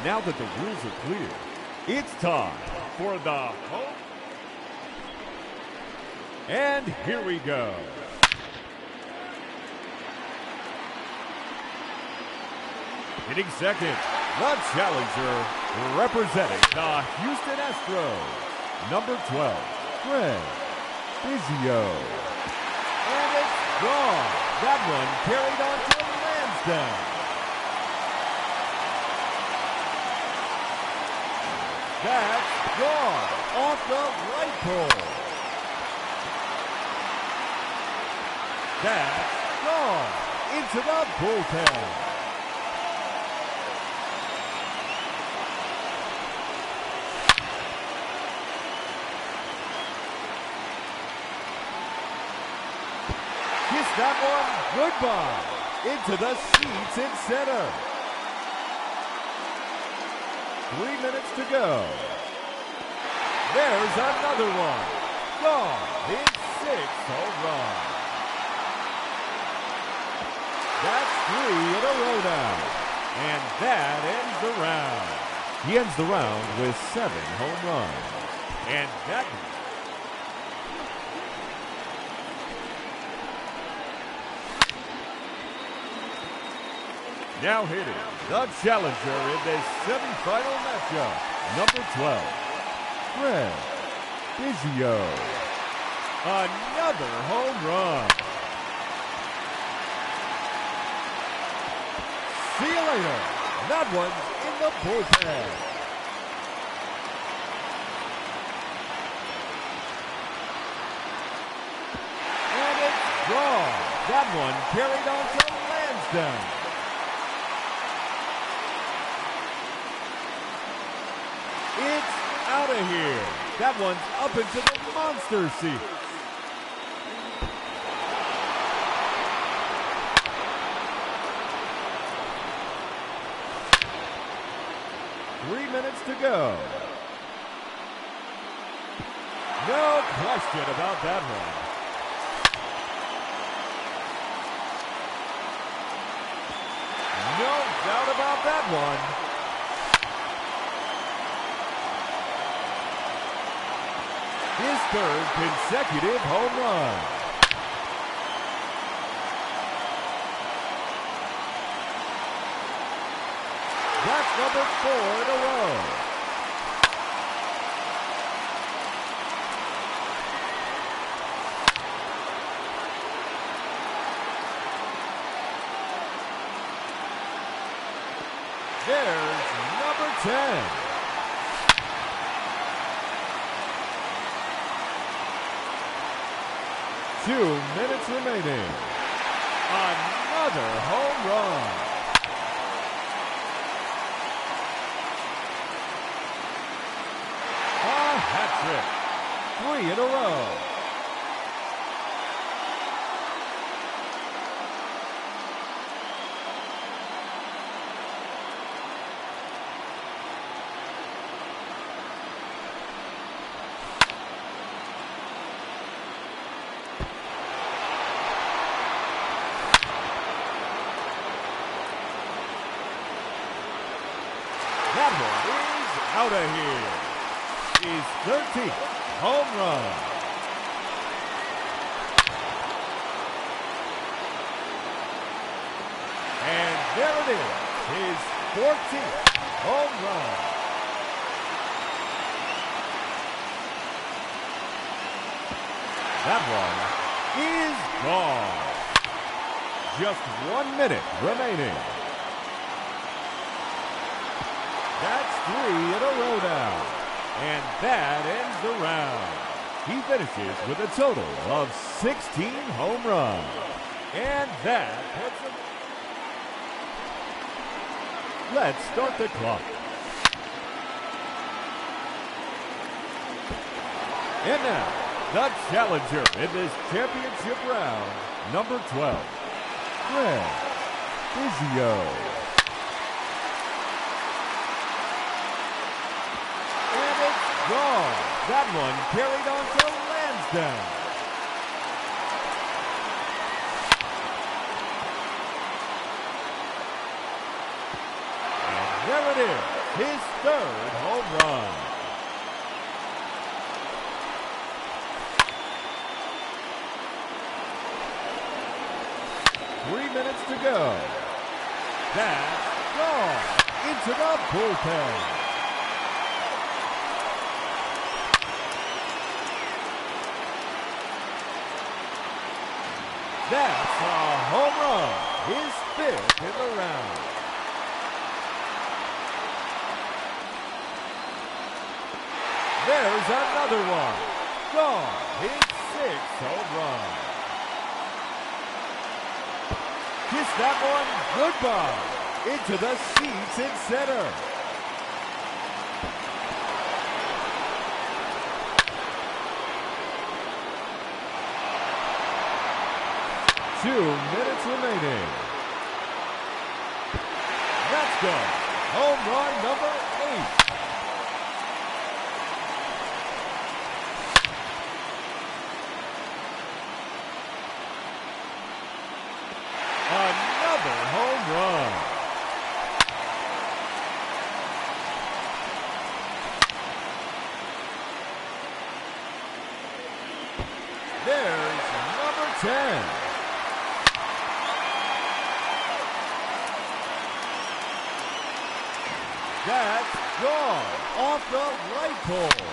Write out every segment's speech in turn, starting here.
Now that the rules are clear, it's time for the home. And here we go. Hitting second, the challenger, representing the Houston Astros, number 12, Greg Biggio. And it's gone. That one carried on to Lansdowne. That's gone off the right pole. That's gone into the bullpen. Kiss that one goodbye into the seats in center. 3 minutes to go. There's another one. Gone. His 6th home run. That's 3 in a row now. And that ends the round. He ends the round with 7 home runs. And that now hitting the challenger in this semifinal matchup, number 12, Greg Biggio. Another home run. See you later. That one's in the bullpen. And it's gone. That one carried on to Lansdowne. It's out of here. That one's up into the monster seat. Three minutes to go. No question about that one. No doubt about that one. His 3rd consecutive home run. That's number 4 in a row. There's number 10. Two minutes remaining. Another home run. A hat trick. 3 in a row. That one is out of here. His 13th home run. And there it is, his 14th home run. That one is gone. Just 1 minute remaining. That's 3 in a row now. And that ends the round. He finishes with a total of 16 home runs. And that puts him. Let's start the clock. And now, the challenger in this championship round, number 12, Greg Biggio. Gone. That one carried on to Lansdowne. And there it is. his third home run. Minutes to go. That's gone into the bullpen. That's a home run, his fifth in the round. There's another one. Gone, his sixth home run. Kiss that one goodbye into the seats in center. Two minutes remaining. That's good. Home run number 8. Another home run. There's number 10. That's gone off the right pole.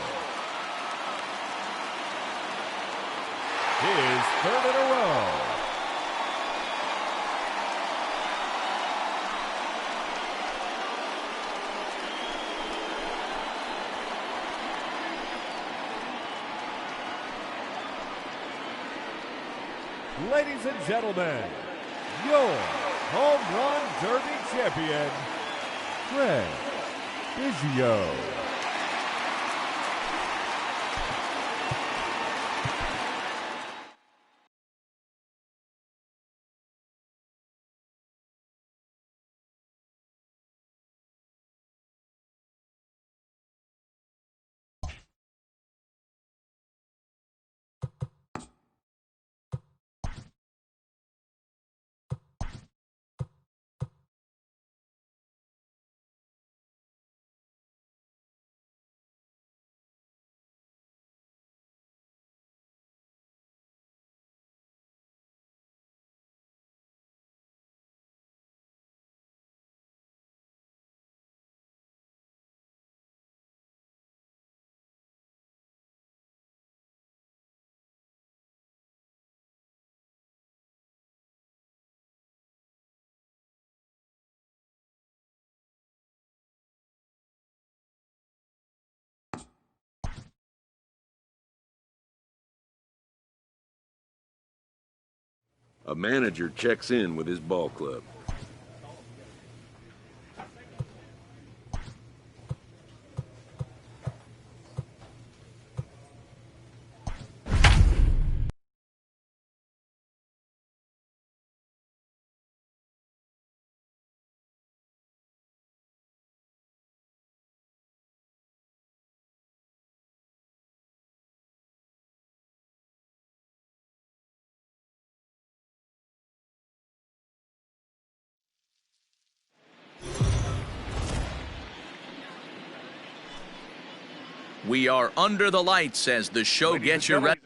His third in a row. Ladies and gentlemen, your Home Run Derby champion, Craig Biggio. A manager checks in with his ball club. We are under the lights as the show gets you ready.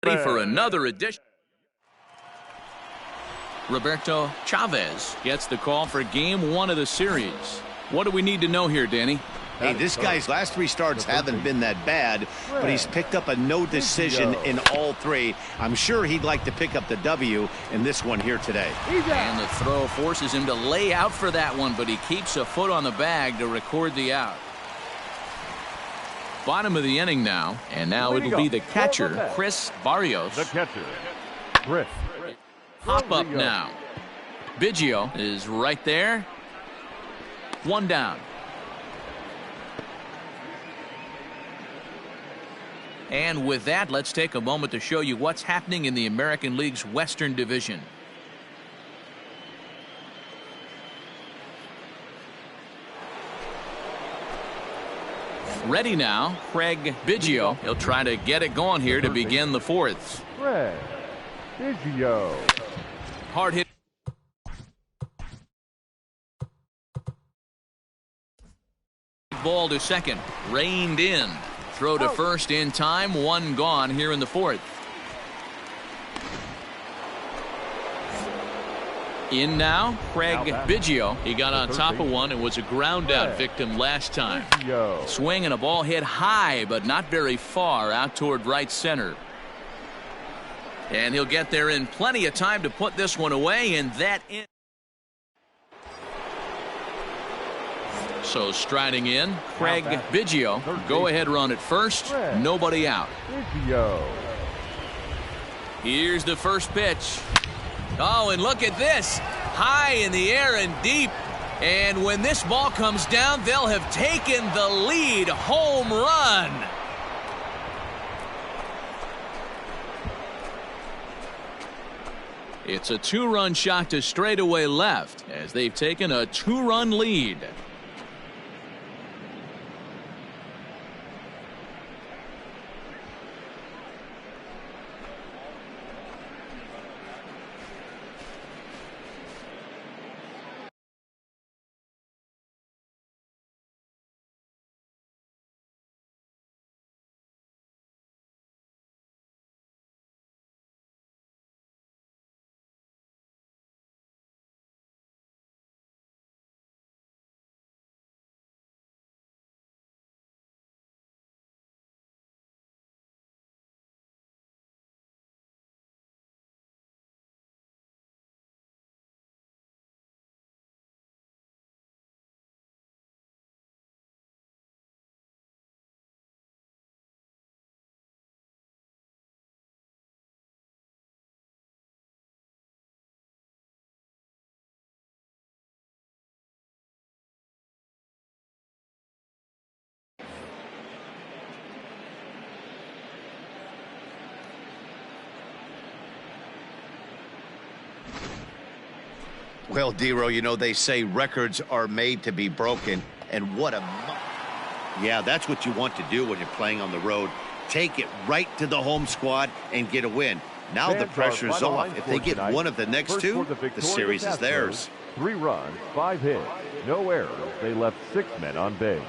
For another edition. Roberto Chavez gets the call for game 1 of the series. What do we need to know here, Danny? Hey, this guy's last 3 starts haven't been that bad, but he's picked up a no decision in all 3. I'm sure he'd like to pick up the W in this one here today. And the throw forces him to lay out for that one, but he keeps a foot on the bag to record the out. Bottom of the inning now, and now it'll be the catcher, Chris Barrios. The catcher, Chris. Hop up now. Biggio is right there. 1 down. And with that, let's take a moment to show you what's happening in the American League's Western Division. Ready now, Craig Biggio. He'll try to get it going here to begin the 4th. Craig Biggio. Hard hit. Ball to second. Reined in. Throw to first in time. 1 gone here in the 4th. In now, Craig Biggio. He got on top of one and was a ground out victim last time. Swing and a ball hit high, but not very far out toward right center. And he'll get there in plenty of time to put this one away, and that in. So striding in, Craig Biggio. Go ahead run at first. Nobody out. Here's the first pitch. Oh, and look at this. High in the air and deep. And when this ball comes down, they'll have taken the lead. Home run. It's a 2-run shot to straightaway left as they've taken a 2-run lead. Well, Dero, you know, they say records are made to be broken, and what a... Yeah, that's what you want to do when you're playing on the road. Take it right to the home squad and get a win. Now the pressure's off. If they get one of the next 2, the series is theirs. 3 runs, 5 hits, no errors. They left 6 men on base.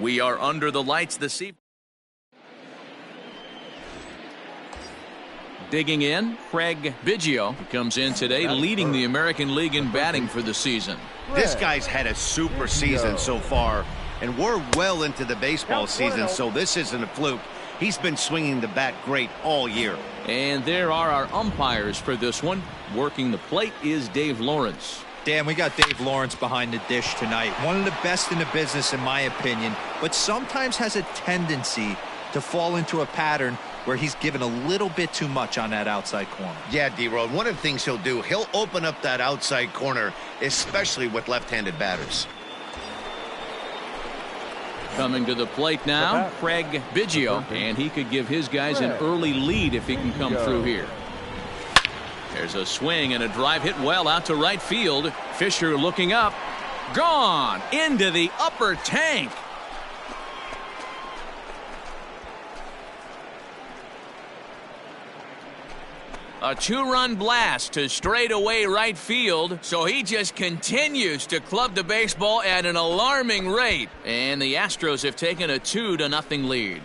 We are under the lights this evening. Digging in, Craig Biggio comes in today leading the American League in batting for the season. This guy's had a super season so far, and we're well into the baseball season, so this isn't a fluke. He's been swinging the bat great all year. And there are our umpires for this one. Working the plate is Dave Lawrence. Dan, we got Dave Lawrence behind the dish tonight. One of the best in the business, in my opinion, but sometimes has a tendency to fall into a pattern where he's given a little bit too much on that outside corner. Yeah, D-Road, one of the things he'll do, he'll open up that outside corner, especially with left-handed batters. Coming to the plate now, Craig Biggio, and he could give his guys an early lead if he can come through here. There's a swing and a drive hit well out to right field. Fisher looking up. Gone into the upper tank. A two-run blast to straightaway right field, so he just continues to club the baseball at an alarming rate. And the Astros have taken a 2-0 lead.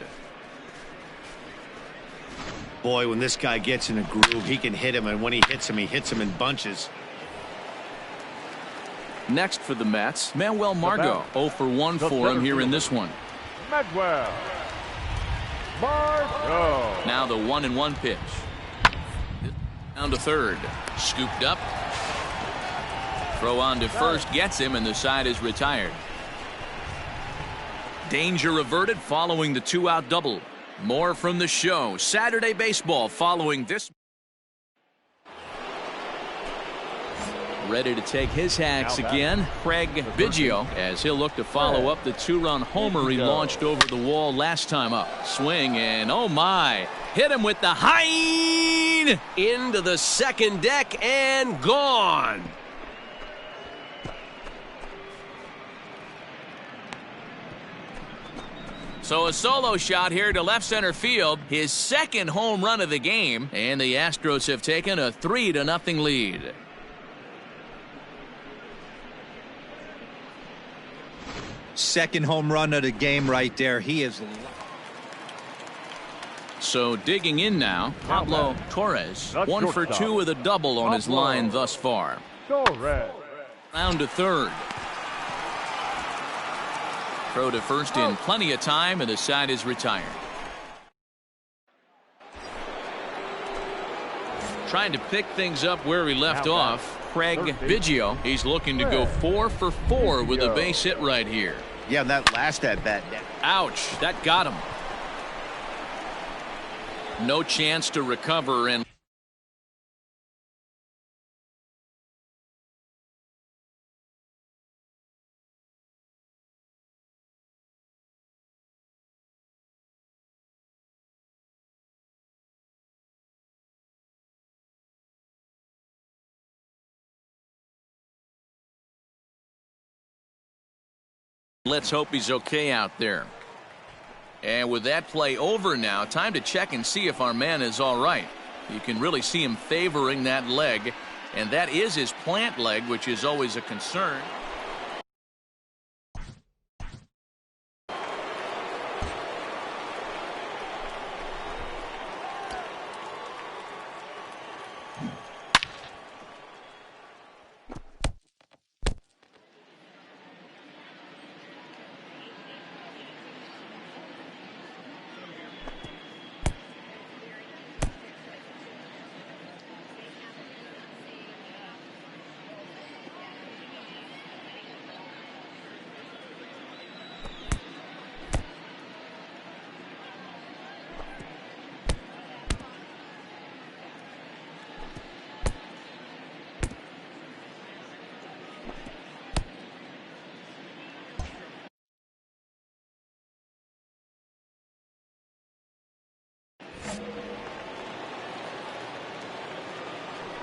Boy, when this guy gets in a groove, he can hit him, and when he hits him in bunches. Next for the Mets, Manuel Margot. 0 for 1 for him here in this one. Manuel Margot. Now the 1-1 pitch. Down to third. Scooped up. Throw on to first gets him, and the side is retired. Danger averted following the 2-out double. More from the show. Saturday baseball following this. Ready to take his hacks again, Craig Biggio, as he'll look to follow up the 2-run homer he launched over the wall last time up. Swing, and oh my, hit him with the high into the second deck and gone. So a solo shot here to left center field, his second home run of the game, and the Astros have taken a 3-0 lead. Second home run of the game right there. He is. So digging in now, Pablo Torres, 1 for 2 with a double on his line thus far. Round to third. Throw to first in plenty of time, and the side is retired. Trying to pick things up where he left off, Craig Biggio. He's looking to go 4 for 4 with a base hit right here. Yeah, and that last at-bat. Ouch, that got him. No chance to recover, and let's hope he's okay out there. And with that play over now, time to check and see if our man is all right. You can really see him favoring that leg, and that is his plant leg, which is always a concern.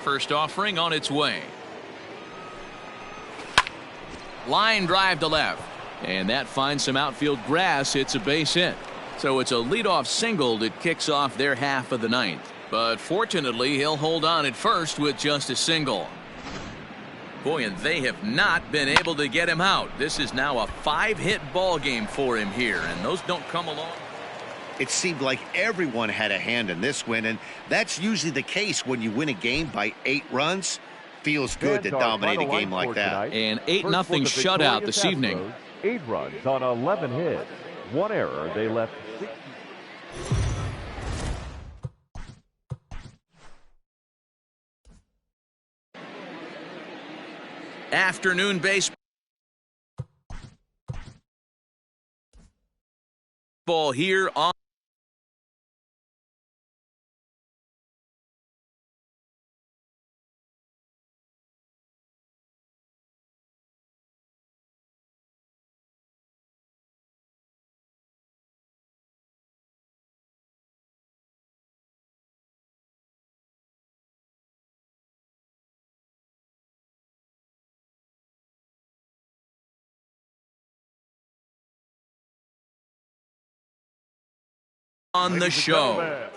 First offering on its way. Line drive to left, and that finds some outfield grass. It's a base hit, so it's a leadoff single that kicks off their half of the ninth. But fortunately, he'll hold on at first with just a single. Boy, and they have not been able to get him out. This is now a 5-hit ball game for him here, and those don't come along. It seemed like everyone had a hand in this win, and that's usually the case when you win a game by 8 runs. Feels good to dominate a game like that. An 8-0 shutout this evening. 8 runs on 11 hits. 1 error. They left 6. Afternoon baseball here on the show.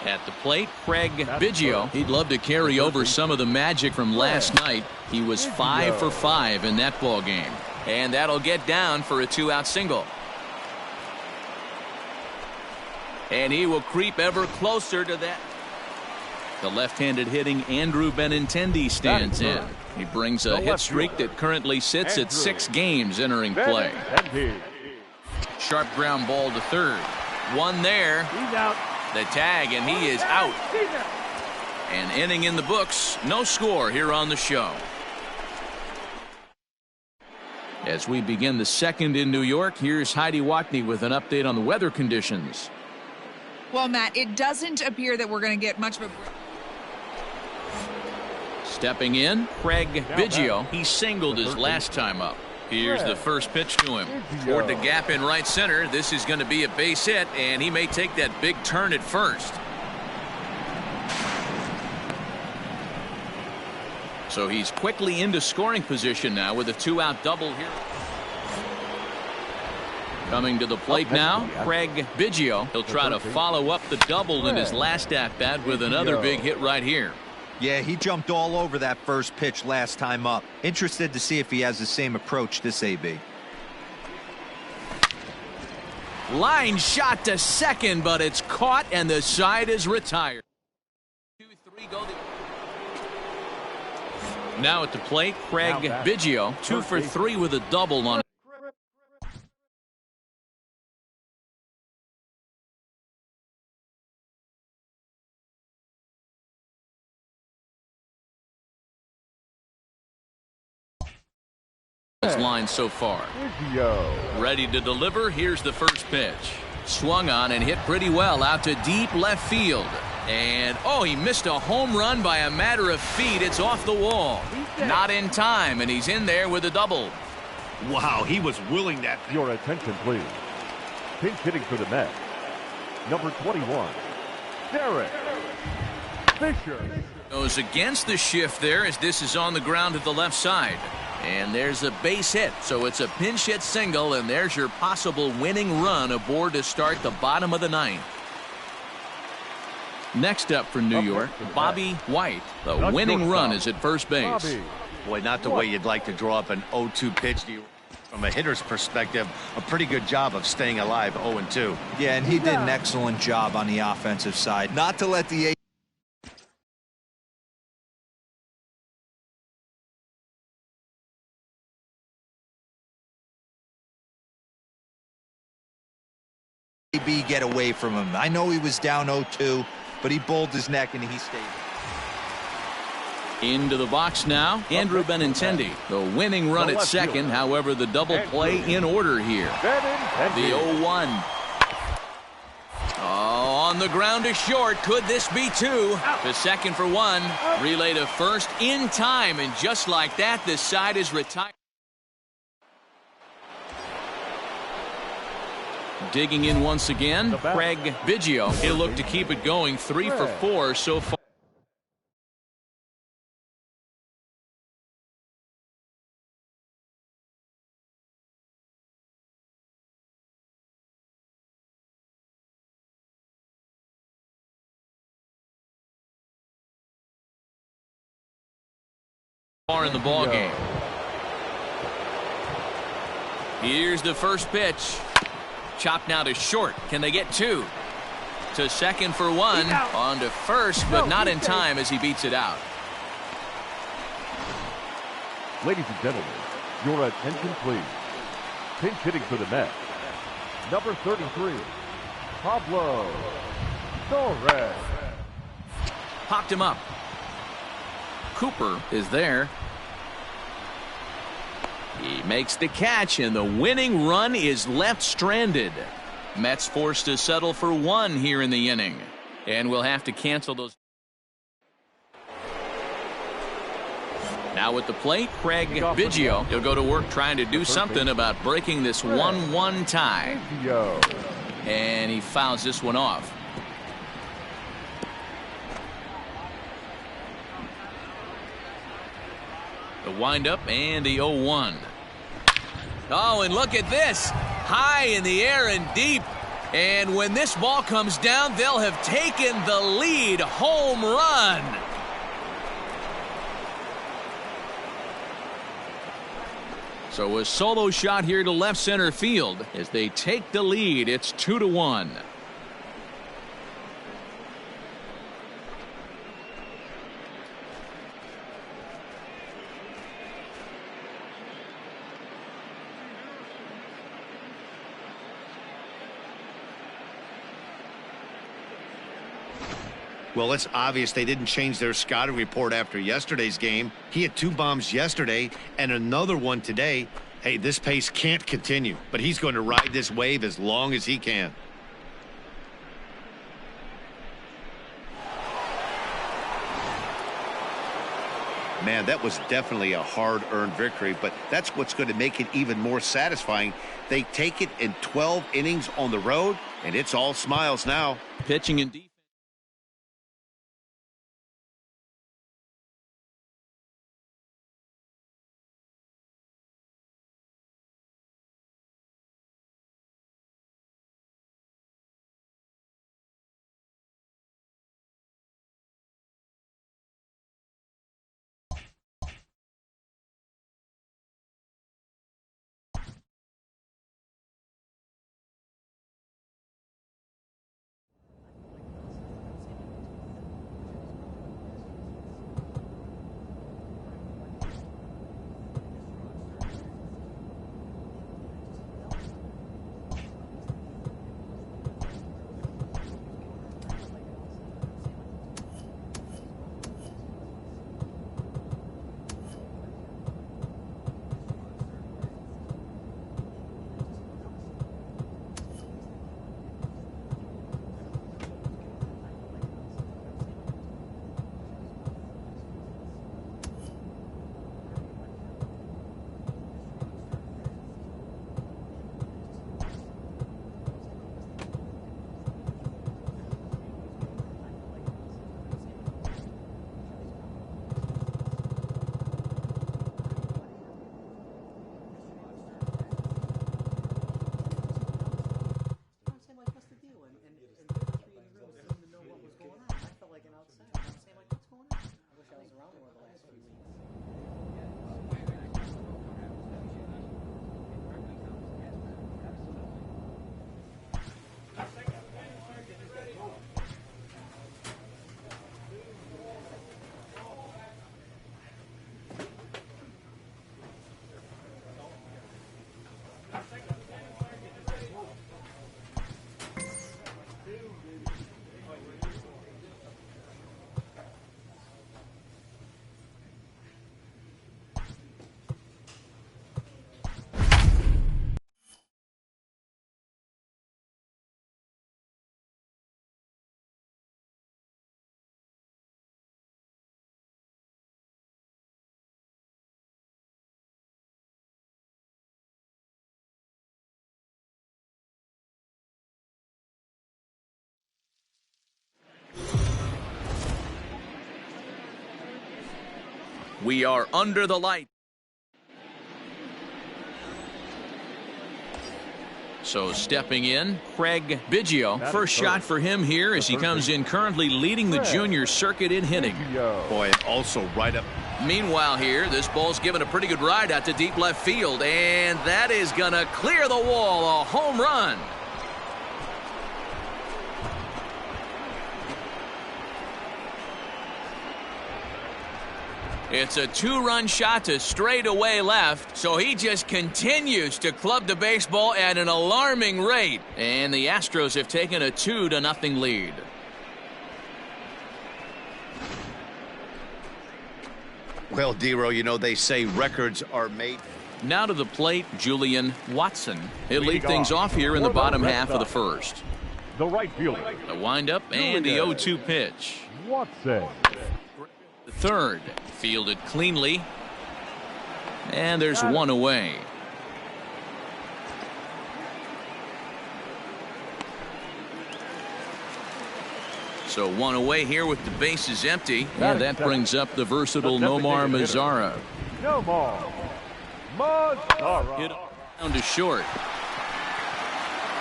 At the plate, Craig Biggio. He'd love to carry over some of the magic from last night. He was 5 for 5 in that ball game. And that'll get down for a 2-out single. And he will creep ever closer to that. The left-handed hitting Andrew Benintendi stands in. He brings a hit streak that currently sits at 6 games entering play. Sharp ground ball to third. One there. He's out. The tag, and he is out. An inning in the books. No score here on the show. As we begin the second in New York, here's Heidi Watney with an update on the weather conditions. Well, Matt, it doesn't appear that we're going to get much of a break. Stepping in, Craig Biggio. He singled his last time up. Here's the first pitch to him. Toward the gap in right center. This is going to be a base hit, and he may take that big turn at first. So he's quickly into scoring position now with a 2-out double here. Coming to the plate now, Craig Biggio. He'll try to follow up the double in his last at-bat with another big hit right here. Yeah, he jumped all over that first pitch last time up. Interested to see if he has the same approach this AB. Line shot to second, but it's caught and the side is retired. 2-3 go. Now at the plate, Craig Biggio, 2 for 3 with a double on. His line so far. Ready to deliver. Here's the first pitch. Swung on and hit pretty well out to deep left field. And oh, he missed a home run by a matter of feet. It's off the wall. Not in time, and he's in there with a double. Wow, he was willing that. Your attention, please. Pinch hitting for the Mets. Number 21, Derek Fisher. Goes against the shift there as this is on the ground to the left side. And there's a base hit, so it's a pinch hit single, and there's your possible winning run aboard to start the bottom of the ninth. Next up for New York, Bobby White. The winning run is at first base. Boy, not the way you'd like to draw up an 0-2 pitch. From a hitter's perspective, a pretty good job of staying alive 0-2. Yeah, and he did an excellent job on the offensive side. Not to let the AB get away from him. I know he was down 0-2, but he bowled his neck and he stayed. Into the box now, Andrew Benintendi. The winning run at second, however, the double play in order here. The 0-1. Oh, on the ground to short. Could this be 2? To second for 1. Relay to first in time, and just like that, the side is retired. Digging in once again, Craig Biggio. He'll look to keep it going. 3 for 4 so far. In the ball game. Here's the first pitch. Chopped now to short. Can they get 2? To second for 1. On to first, but not in time as he beats it out. Ladies and gentlemen, your attention, please. Pinch hitting for the Mets. Number 33, Pablo Torres. Popped him up. Cooper is there. He makes the catch, and the winning run is left stranded. Mets forced to settle for 1 here in the inning, and we'll have to cancel those. Now with the plate, Craig Biggio. He'll go to work trying to do something about breaking this 1-1 tie. And he fouls this one off. The windup and the 0-1. Oh, and look at this. High in the air and deep. And when this ball comes down, they'll have taken the lead. Home run. So a solo shot here to left center field as they take the lead. It's 2-1. Well, it's obvious they didn't change their scouting report after yesterday's game. He had 2 bombs yesterday and another one today. Hey, this pace can't continue, but he's going to ride this wave as long as he can. Man, that was definitely a hard-earned victory, but that's what's going to make it even more satisfying. They take it in 12 innings on the road, and it's all smiles now. Pitching and defense. We are under the light. So stepping in, Craig Biggio. First shot for him here as he comes in currently leading the junior circuit in hitting. Boy, also right up. Meanwhile here, this ball's given a pretty good ride out to deep left field, and that is going to clear the wall. A home run. It's a 2-run shot to straightaway left, so he just continues to club the baseball at an alarming rate. And the Astros have taken a 2-0 lead. Well, Dero, you know they say records are made. Now to the plate, Julian Watson. He'll lead things off here in the bottom half of the first. The right fielder. The windup and the 0-2 pitch. Watson. The third. Fielded cleanly. And there's one away. So one away here with the bases empty. And that brings up the versatile Nomar Mazara. Nomar Mazara. Hit down to short.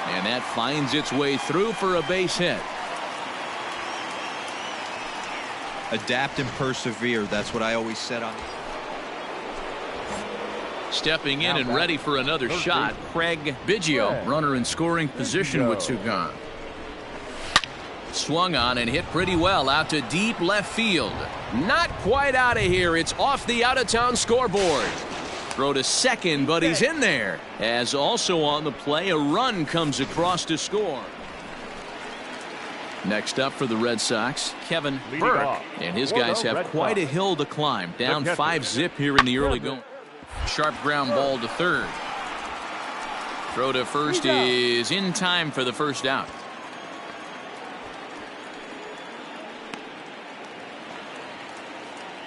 And that finds its way through for a base hit. Adapt and persevere. That's what I always said on. Stepping in and ready for another shot, Craig Biggio, runner in scoring position with two gone. Swung on and hit pretty well out to deep left field. Not quite out of here. It's off the out-of-town scoreboard. Throw to second, but he's in there. As also on the play, a run comes across to score. Next up for the Red Sox, Kevin Burke. And his guys have quite a hill to climb. Down 5-zip here in the early going. Sharp ground ball to third. Throw to first is in time for the first out.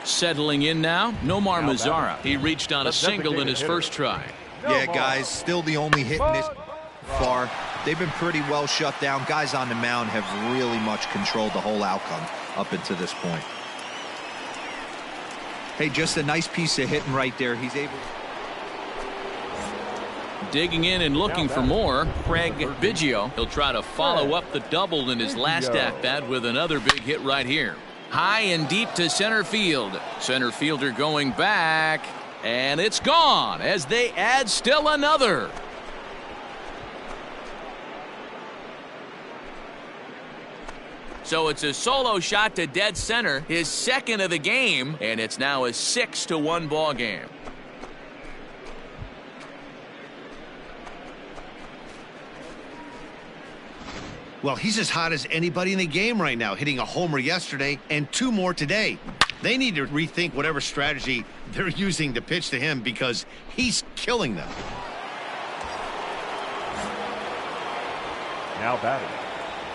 Settling in now, Nomar Mazara. He reached on a single in his first try. Yeah, guys, still the only hit in this far. They've been pretty well shut down. Guys on the mound have really much controlled the whole outcome up until this point. Hey, just a nice piece of hitting right there. He's able. Digging in and looking for more, Craig Biggio. He'll try to follow up the double in his last at-bat with another big hit right here. High and deep to center field. Center fielder going back, and it's gone as they add still another. So it's a solo shot to dead center, his second of the game, and it's now a 6-1 ball game. Well, he's as hot as anybody in the game right now, hitting a homer yesterday and 2 more today. They need to rethink whatever strategy they're using to pitch to him because he's killing them. Now batting,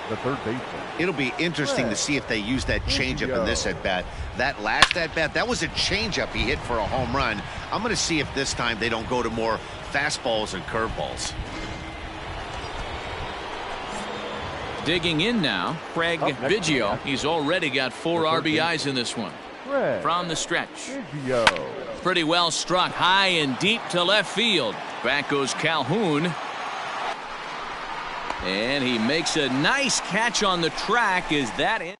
the third baseman. It'll be interesting to see if they use that changeup in this at-bat. That last at-bat, that was a changeup he hit for a home run. I'm going to see if this time they don't go to more fastballs and curveballs. Digging in now, Craig Biggio. He's already got 4 RBIs in this one. From the stretch. Pretty well struck high and deep to left field. Back goes Calhoun. And he makes a nice catch on the track. Is that it?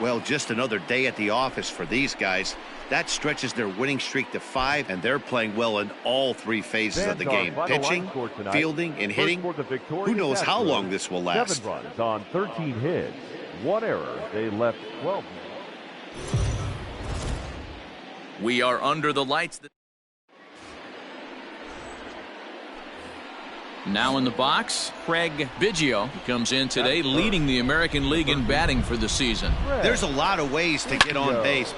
Well, just another day at the office for these guys. That stretches their winning streak to 5, and they're playing well in all 3 phases of the game. Pitching, fielding, and hitting. Who knows how long this will last. 7 runs on 13 hits. 1 error. They left 12. We are under the lights. Now in the box, Craig Biggio comes in today leading the American League in batting for the season. There's a lot of ways to get on base.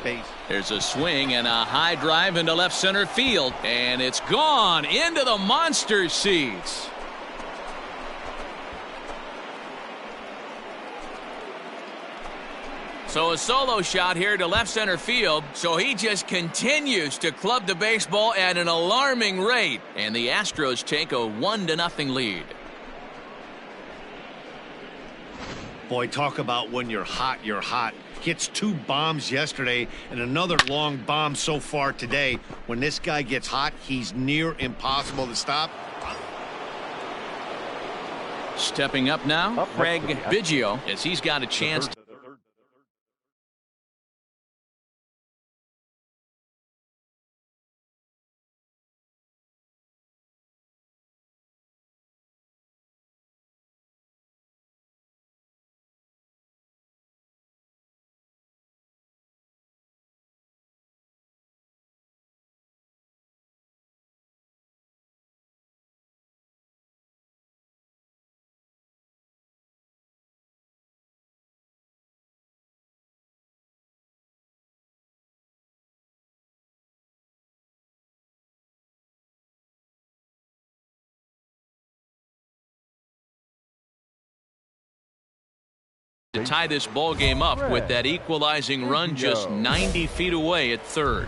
There's a swing and a high drive into left center field, and it's gone into the monster seats. So a solo shot here to left center field. So he just continues to club the baseball at an alarming rate. And the Astros take a 1-0 lead. Boy, talk about when you're hot, you're hot. Hits 2 bombs yesterday and another long bomb so far today. When this guy gets hot, he's near impossible to stop. Stepping up now, Craig Biggio, as he's got a chance to. To tie this ball game up with that equalizing run just 90 feet away at third.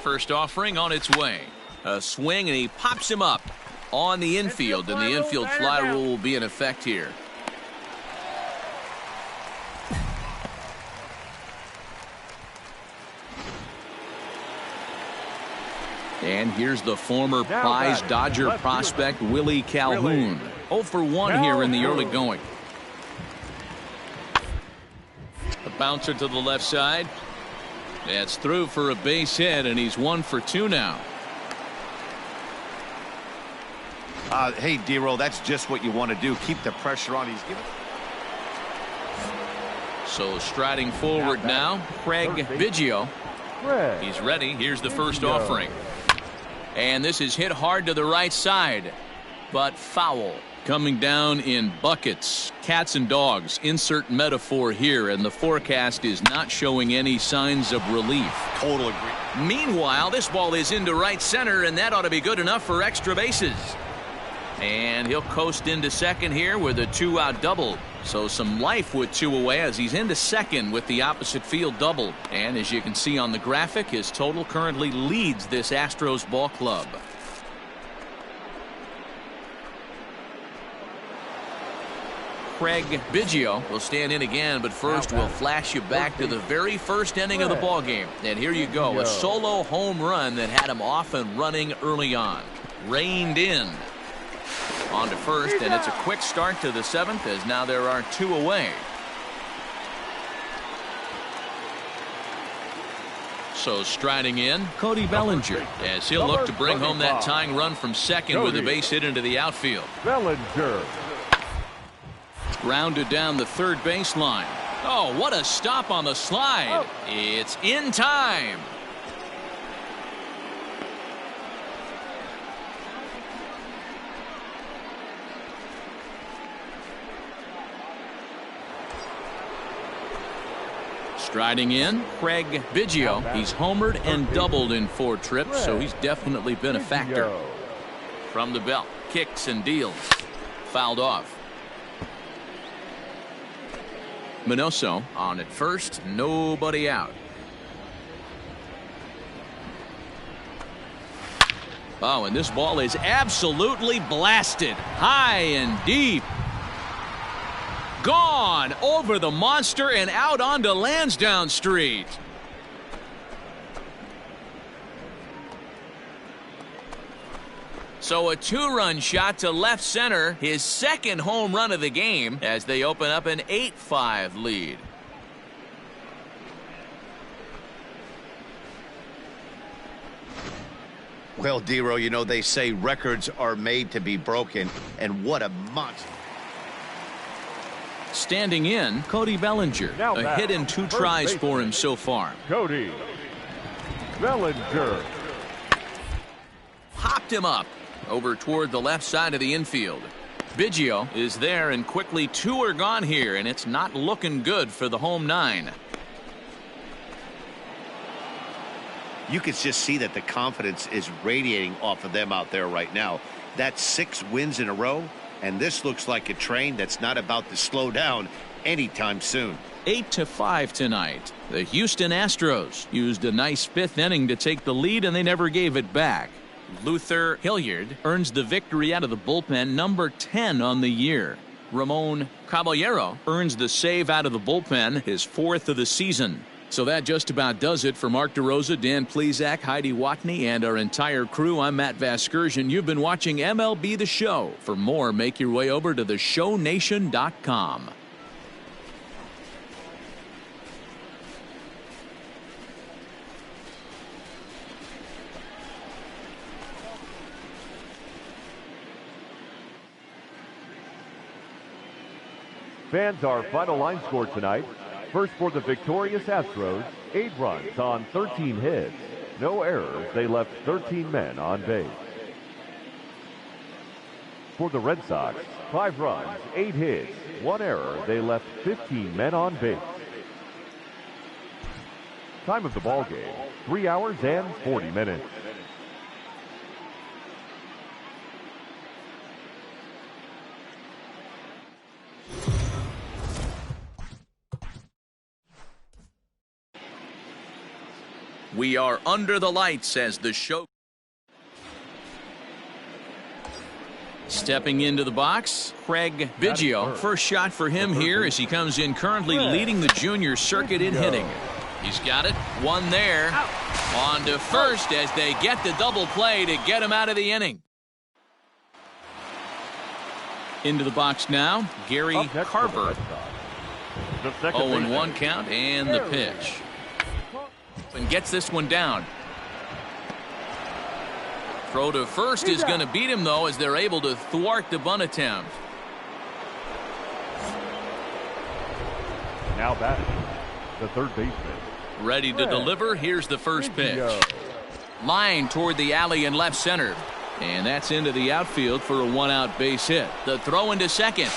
First offering on its way. A swing and he pops him up on the infield, and the infield fly rule will be in effect here. And here's the former prize Dodger prospect Willie Calhoun. 0 for 1 here in the early going. A bouncer to the left side. That's through for a base hit, and he's 1 for 2 now. Hey, D-Roll, that's just what you want to do. Keep the pressure on. He's giving. So striding forward now, Craig Biggio. He's ready. Here's the first offering. And this is hit hard to the right side, but foul. Coming down in buckets. Cats and dogs. Insert metaphor here, and the forecast is not showing any signs of relief. Total agree. Meanwhile, this ball is into right center, and that ought to be good enough for extra bases. And he'll coast into second here with a 2-out double. So some life with 2 away as he's into second with the opposite field double. And as you can see on the graphic, his total currently leads this Astros ball club. Craig Biggio will stand in again, but first we'll flash you back to the very first inning of the ball game. And here you go, a solo home run that had him off and running early on. Reined in. On to first, and it's a quick start to the 7th as now there are 2 away. So striding in, Cody Bellinger, as he'll look to bring home that tying run from second with a base hit into the outfield. Bellinger. Grounded down the third baseline. Oh, what a stop on the slide. It's in time. Striding in, Craig Biggio. He's homered and doubled in 4 trips, so he's definitely been a factor. From the belt, kicks and deals. Fouled off. Minoso on at first, nobody out. Oh, and this ball is absolutely blasted. High and deep. Gone over the monster and out onto Lansdowne Street. So a 2-run shot to left center, his second home run of the game as they open up an 8-5 lead. Well, D-Roll, you know, they say records are made to be broken, and what a monster. Standing in, Cody Bellinger. A hit in 2 tries for him so far. Cody Bellinger. Hopped him up over toward the left side of the infield. Biggio is there, and quickly 2 are gone here, and it's not looking good for the home 9. You can just see that the confidence is radiating off of them out there right now. That's 6 wins in a row, and this looks like a train that's not about to slow down anytime soon. 8-5 tonight. The Houston Astros used a nice 5th inning to take the lead, and they never gave it back. Luther Hilliard earns the victory out of the bullpen, number 10 on the year. Ramon Caballero earns the save out of the bullpen, his 4th of the season. So that just about does it for Mark DeRosa, Dan Plesac, Heidi Watney, and our entire crew. I'm Matt Vasgersian. You've been watching MLB The Show. For more, make your way over to theshownation.com. Fans, our final line score tonight. First for the victorious Astros, 8 runs on 13 hits. No errors. They left 13 men on base. For the Red Sox, 5 runs, 8 hits, 1 error. They left 15 men on base. Time of the ball game, 3 hours and 40 minutes. We are under the lights as the show. Stepping into the box, Craig Biggio. First shot for him here as he comes in currently leading the junior circuit in hitting. He's got it. One there. On to first as they get the double play to get him out of the inning. Into the box now, Gary Carver. 0-1 count and the pitch. And gets this one down. Throw to first is going to beat him, though, as they're able to thwart the bunt attempt. Now batting, the third baseman. Ready to deliver. Here's the first pitch. Line toward the alley in left center. And that's into the outfield for a one-out base hit. The throw into second.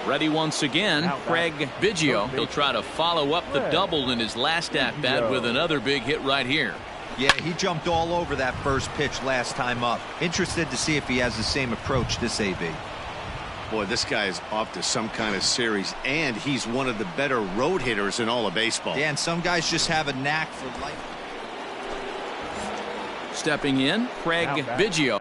Ready once again, Craig Biggio. He'll try to follow up the double in his last at-bat with another big hit right here. Yeah, he jumped all over that first pitch last time up. Interested to see if he has the same approach this AB. Boy, this guy is off to some kind of series, and he's one of the better road hitters in all of baseball. Yeah, and some guys just have a knack for life. Stepping in, Craig Biggio.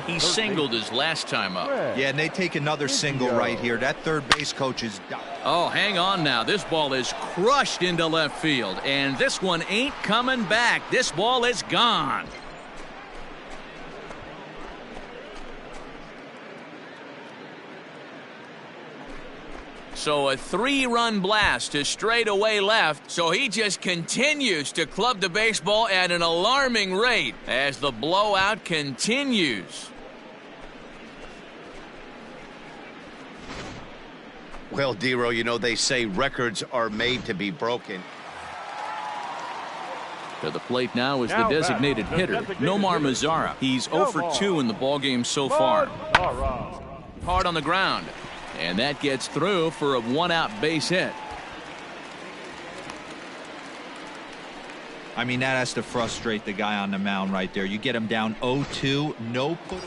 He singled his last time up. Yeah, and they take another single right here. That third base coach is... Oh, hang on now. This ball is crushed into left field, and this one ain't coming back. This ball is gone. So a 3-run blast to straightaway left. So he just continues to club the baseball at an alarming rate as the blowout continues. Well, Dero, you know, they say records are made to be broken. To the plate now is the designated hitter, Nomar Mazara. He's 0 for 2 in the ballgame so far. Hard on the ground. And that gets through for a one-out base hit. I mean, that has to frustrate the guy on the mound right there. You get him down 0-2, no put.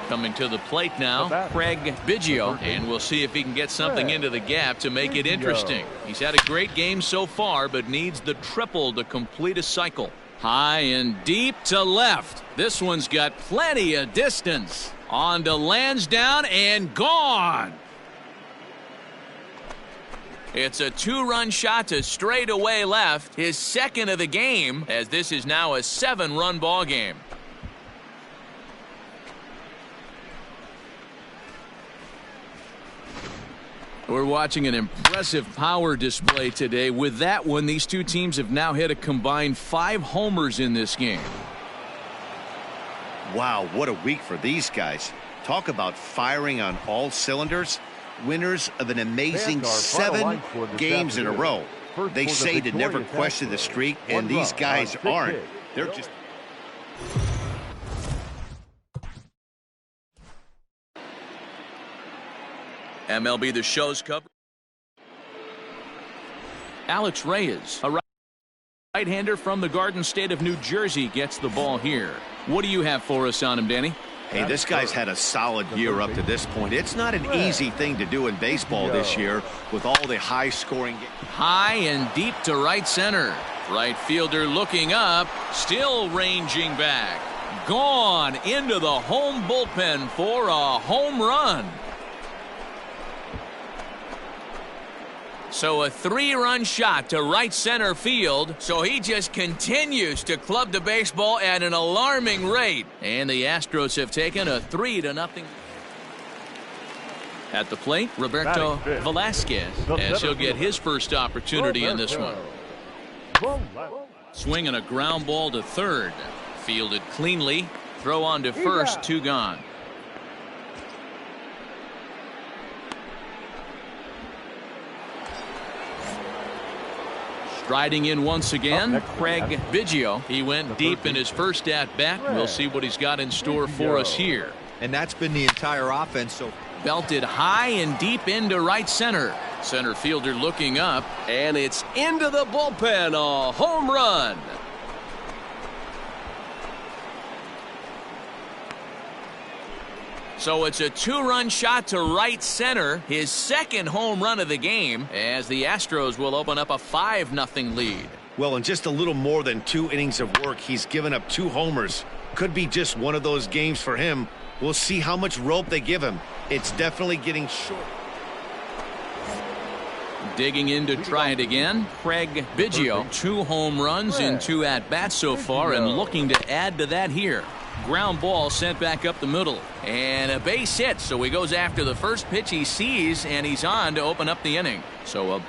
Coming to the plate now, Craig Biggio, and we'll see if he can get something into the gap to make it interesting. He's had a great game so far, but needs the triple to complete a cycle. High and deep to left. This one's got plenty of distance. On to Lansdowne and gone. It's a 2-run shot to straightaway left, his second of the game, as this is now a 7-run ball game. We're watching an impressive power display today. With that one, these two teams have now hit a combined 5 homers in this game. Wow, what a week for these guys. Talk about firing on all cylinders. Winners of an amazing 7 games in a row. They say to never question the streak, and these guys aren't. They're just... MLB The Show's cover. Alex Reyes, a right-hander from the Garden State of New Jersey, gets the ball here. What do you have for us on him, Danny? Hey, this guy's had a solid year up to this point. It's not an easy thing to do in baseball this year with all the high-scoring... High and deep to right center. Right fielder looking up, still ranging back. Gone into the home bullpen for a home run. So a 3-run shot to right center field. So he just continues to club the baseball at an alarming rate. And the Astros have taken a 3-0. At the plate, Roberto Velasquez, as he'll get his first opportunity in this one. Swinging a ground ball to third. Fielded cleanly. Throw on to first, 2 gone. Striding in once again, Craig Biggio. He went deep in his first at-bat. We'll see what he's got in store for us here. And that's been the entire offense. So belted high and deep into right center. Center fielder looking up, and it's into the bullpen. A home run. So it's a 2-run shot to right center, his second home run of the game, as the Astros will open up a 5-0 lead. Well, in just a little more than 2 innings of work, he's given up 2 homers. Could be just one of those games for him. We'll see how much rope they give him. It's definitely getting short. Digging in to try it again, Craig Biggio. 2 home runs in 2 at-bats so far, and looking to add to that here. Ground ball sent back up the middle, and a base hit, so he goes after the first pitch he sees, and he's on to open up the inning. So a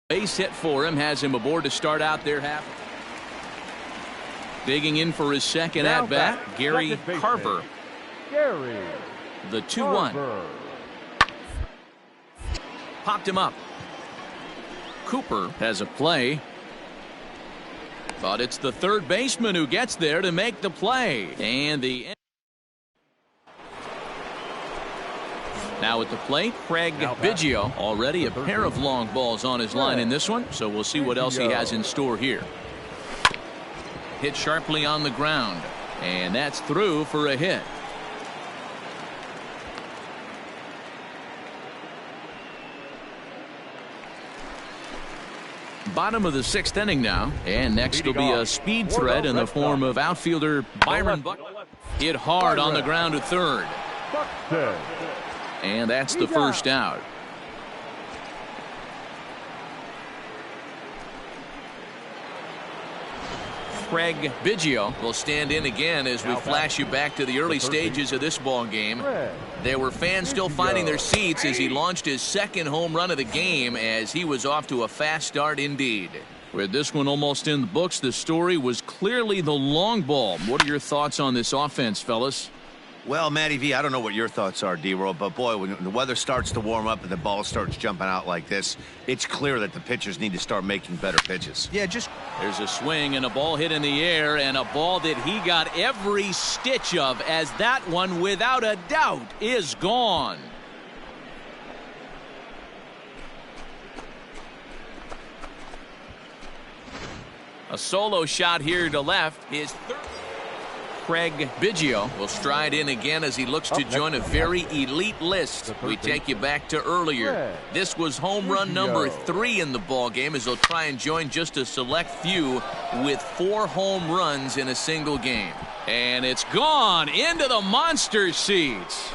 base hit for him has him aboard to start out their half. Digging in for his second at bat, Gary Carver. The 2-1. Popped him up. Cooper has a play, but it's the third baseman who gets there to make the play. And the now at the plate, Craig Biggio. Already a pair of long balls on his line in this one, so we'll see what else he has in store here. Hit sharply on the ground, and that's through for a hit. Bottom of the 6th inning now, and next will be a speed threat in the form of outfielder Byron Buck. Hit hard on the ground to third. And that's the first out. Craig Biggio will stand in again as we flash you back to the early stages of this ball game. There were fans still finding their seats as he launched his second home run of the game, as he was off to a fast start indeed. With this one almost in the books, the story was clearly the long ball. What are your thoughts on this offense, fellas? Well, Matty V, I don't know what your thoughts are, D-Roll, but boy, when the weather starts to warm up and the ball starts jumping out like this, it's clear that the pitchers need to start making better pitches. Yeah, There's a swing and a ball hit in the air, and a ball that he got every stitch of, as that one, without a doubt, is gone. A solo shot here to left. His third. Craig Biggio will stride in again as he looks to join a very elite list. We take you back to earlier. This was home run number 3 in the ball game, as he'll try and join just a select few with 4 home runs in a single game. And it's gone into the monster seats.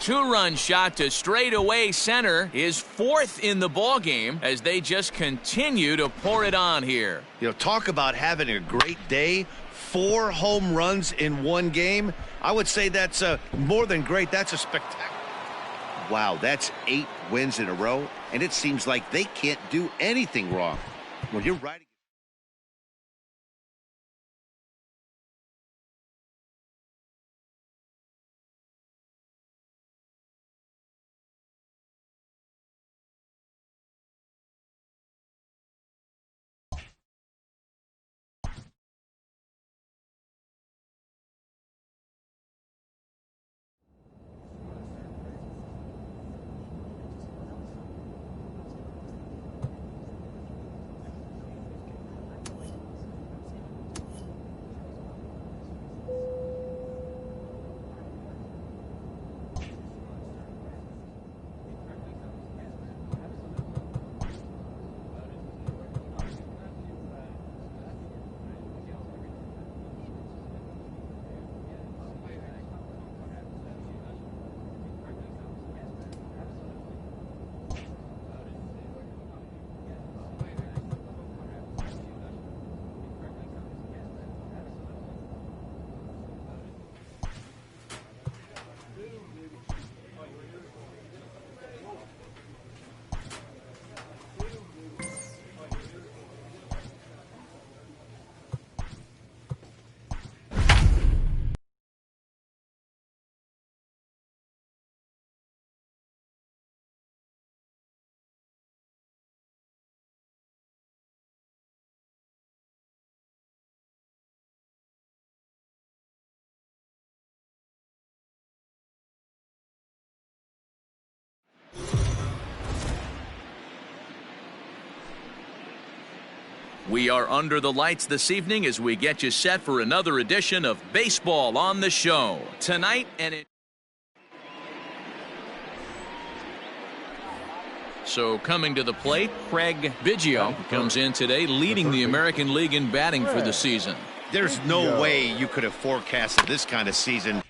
Two-run shot to straightaway center, his 4th in the ball game, as they just continue to pour it on here. You know, talk about having a great day. 4 home runs in 1 game. I would say that's more than great. That's a spectacular. Wow, that's 8 wins in a row, and it seems like they can't do anything wrong. When you're riding. We are under the lights this evening as we get you set for another edition of Baseball on the Show. Tonight So coming to the plate, Craig Biggio comes in today leading the American League in batting for the season. There's no way you could have forecasted this kind of season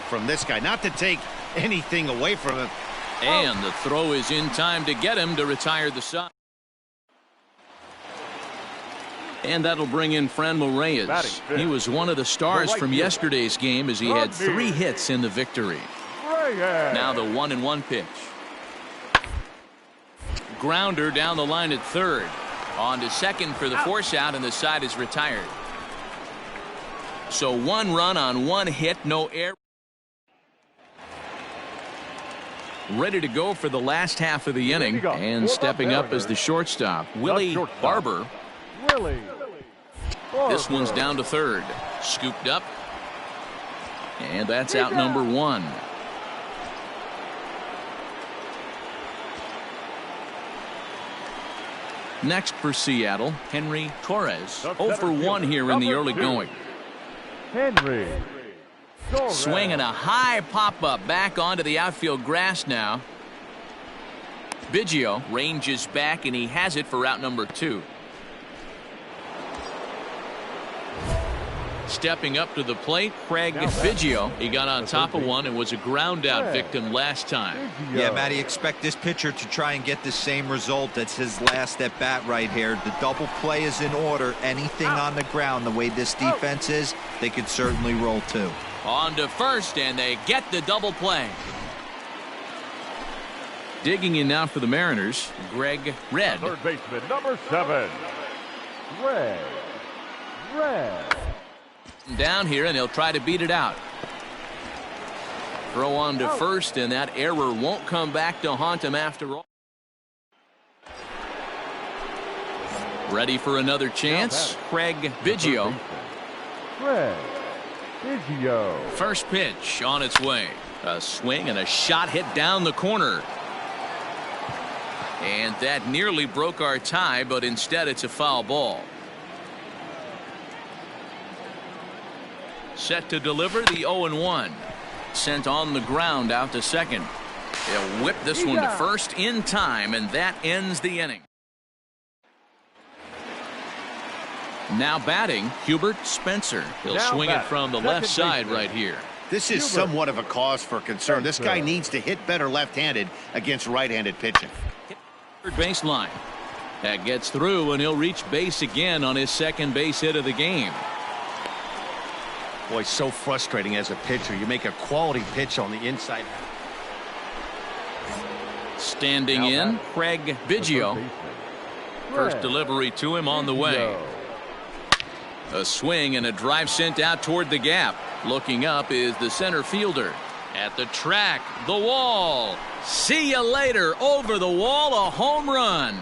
from this guy. Not to take anything away from him. And the throw is in time to get him to retire the side. And that'll bring in Franmil Reyes. He was one of the stars from yesterday's game as he had 3 hits in the victory. Now the 1-1 pitch. Grounder down the line at third. On to second for the force out, and the side is retired. So 1 run on 1 hit, no error. Ready to go for the last half of the inning, and stepping up as the shortstop, Willie Barber. This one's down to third. Scooped up. And that's out number 1. Next for Seattle, Henry Torres. 0 for 1 here in the early going. Henry Torres. Swinging a high pop-up back onto the outfield grass now. Biggio ranges back, and he has it for out number 2. Stepping up to the plate, Craig Biggio. He got on top of one and was a ground out victim last time. Yeah, Matty, expect this pitcher to try and get the same result. That's his last at bat right here. The double play is in order. Anything on the ground, the way this defense is, they could certainly roll too. On to first, and they get the double play. Digging in now for the Mariners, Greg Red. Third baseman, number 7. Red. Down here, and he'll try to beat it out. Throw on to first, and that error won't come back to haunt him after all. Ready for another chance, Craig Biggio. First pitch on its way. A swing and a shot hit down the corner. And that nearly broke our tie, but instead it's a foul ball. Set to deliver the 0-1. Sent on the ground out to second. They'll whip this one to first in time, and that ends the inning. Now batting, Hubert Spencer. He'll swing it from the left side right here. This is somewhat of a cause for concern. This guy needs to hit better left-handed against right-handed pitching. Third baseline. That gets through, and he'll reach base again on his second base hit of the game. Boy, so frustrating as a pitcher. You make a quality pitch on the inside. Standing in, Craig Biggio. First delivery to him on the way. A swing and a drive sent out toward the gap. Looking up is the center fielder. At the track, the wall. See you later. Over the wall, a home run.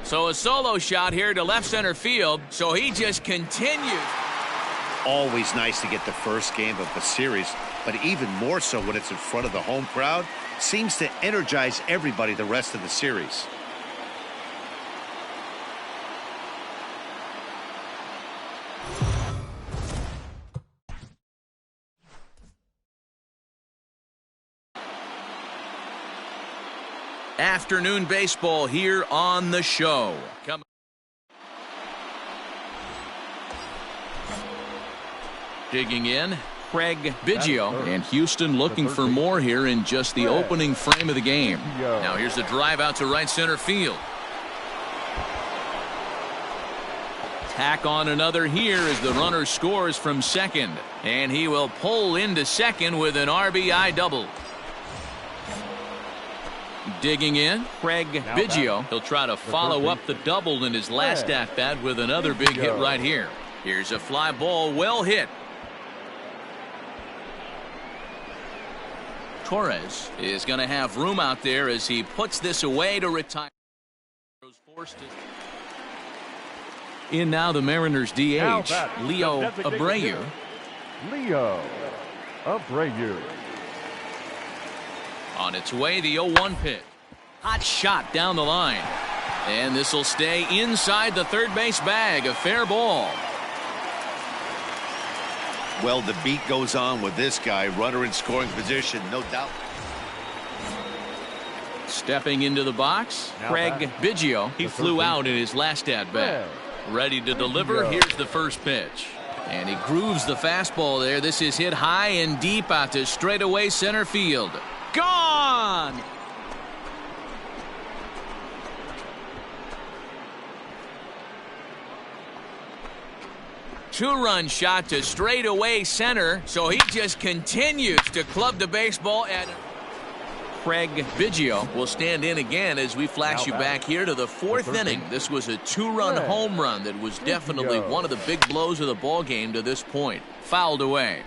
So a solo shot here to left center field. So he just continues. Always nice to get the first game of the series, but even more so when it's in front of the home crowd. Seems to energize everybody the rest of the series. Afternoon baseball here on the show. Digging in, Craig Biggio, and Houston looking for more here in just the opening frame of the game. Now here's the drive out to right center field. Tack on another here as the runner scores from second, and he will pull into second with an RBI double. Digging in, Craig Biggio. He'll try to follow up the double in his last at-bat with another big hit right here. Here's a fly ball, well hit. Torres is going to have room out there as he puts this away to retire. In now the Mariners DH, Leo Abreu. Abreu. On its way, the 0-1 pitch. Hot shot down the line. And this will stay inside the third base bag. A fair ball. Well, the beat goes on with this guy. Runner in scoring position, no doubt. Stepping into the box, Craig Biggio. He flew out in his last at-bat. Ready to deliver. Here's the first pitch. And he grooves the fastball there. This is hit high and deep out to straightaway center field. Gone! Two-run shot to straightaway center, so he just continues to club the baseball at Craig Biggio will stand in again as we flash you back here to the fourth inning. This was a two-run home run that was definitely one of the big blows of the ball game to this point. Fouled away.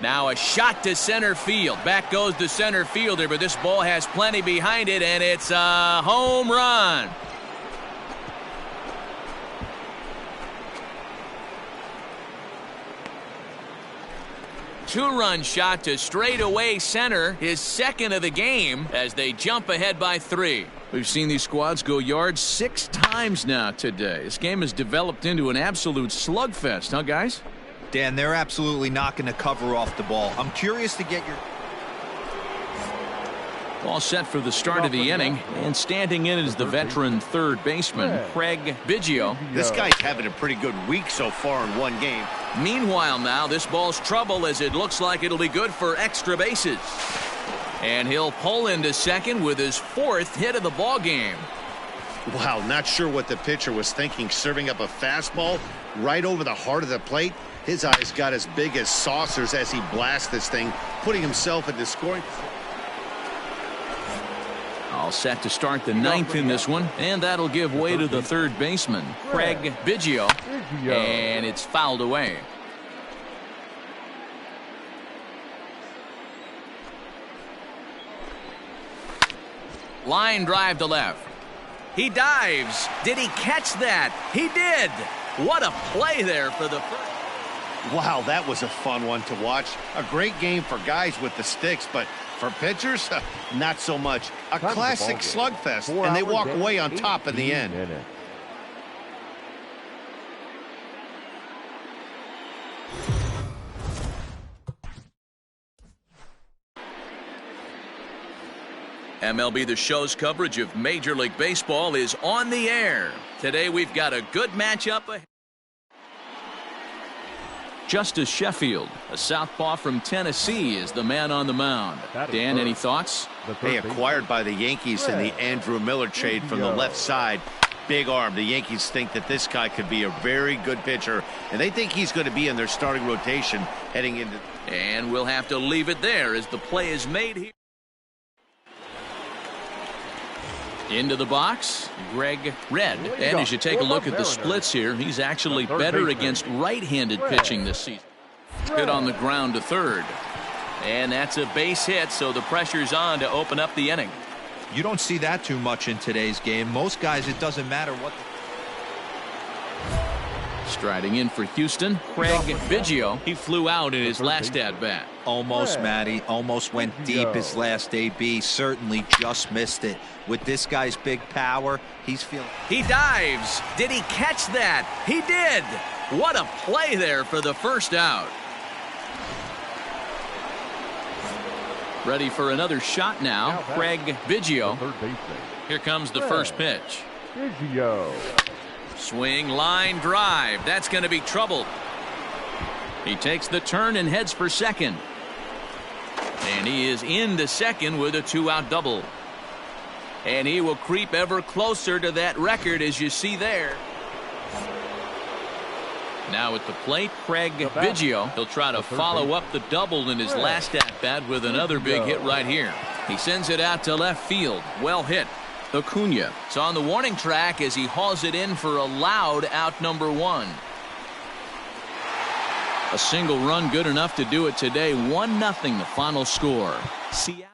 Now a shot to center field. Back goes the center fielder, but this ball has plenty behind it, and it's a home run. Two-run shot to straightaway center, his second of the game, as they jump ahead by 3. We've seen these squads go yards 6 times now today. This game has developed into an absolute slugfest, huh, guys? Dan, they're absolutely not going to cover off the ball. I'm curious to get your... All set for the start of the inning, and standing in is the veteran third baseman, Craig Biggio. This guy's having a pretty good week so far in one game. Meanwhile now, this ball's trouble as it looks like it'll be good for extra bases. And he'll pull into second with his 4th hit of the ball game. Wow, not sure what the pitcher was thinking, serving up a fastball right over the heart of the plate. His eyes got as big as saucers as he blasts this thing, putting himself into scoring. All set to start the 9th in this one, and that'll give way to the third baseman, Craig Biggio, and it's fouled away. Line drive to left. He dives. Did he catch that? He did. What a play there for the first. Wow, that was a fun one to watch. A great game for guys with the sticks, but for pitchers, not so much. A classic slugfest, and they walk away on top in the end. MLB The Show's coverage of Major League Baseball is on the air. Today we've got a good matchup ahead. Justice Sheffield, a southpaw from Tennessee, is the man on the mound. Dan, any thoughts? They acquired by the Yankees in the Andrew Miller trade from the left side. Big arm. The Yankees think that this guy could be a very good pitcher, and they think he's going to be in their starting rotation heading into. And we'll have to leave it there as the play is made here. Into the box, Greg Red. And as you take a look at the splits here, he's actually better against right-handed pitching this season. Good on the ground to third. And that's a base hit, so the pressure's on to open up the inning. You don't see that too much in today's game. Most guys, it doesn't matter what. Striding in for Houston, Craig Biggio. He flew out in his last at-bat. Almost, Matty. Almost went deep his last AB. Certainly just missed it. With this guy's big power, he's feeling. He dives. Did he catch that? He did. What a play there for the first out. Ready for another shot now, Craig Biggio. Here comes the first pitch. Biggio. Swing, line, drive. That's going to be trouble. He takes the turn and heads for second. And he is into second with a 2-out double. And he will creep ever closer to that record, as you see there. Now at the plate, Craig Biggio. He'll try to follow up the double in his last at-bat with another big hit right here. He sends it out to left field. Well hit. Acuna is on the warning track as he hauls it in for a loud out number 1. A single run good enough to do it today. 1-0 the final score. Seattle.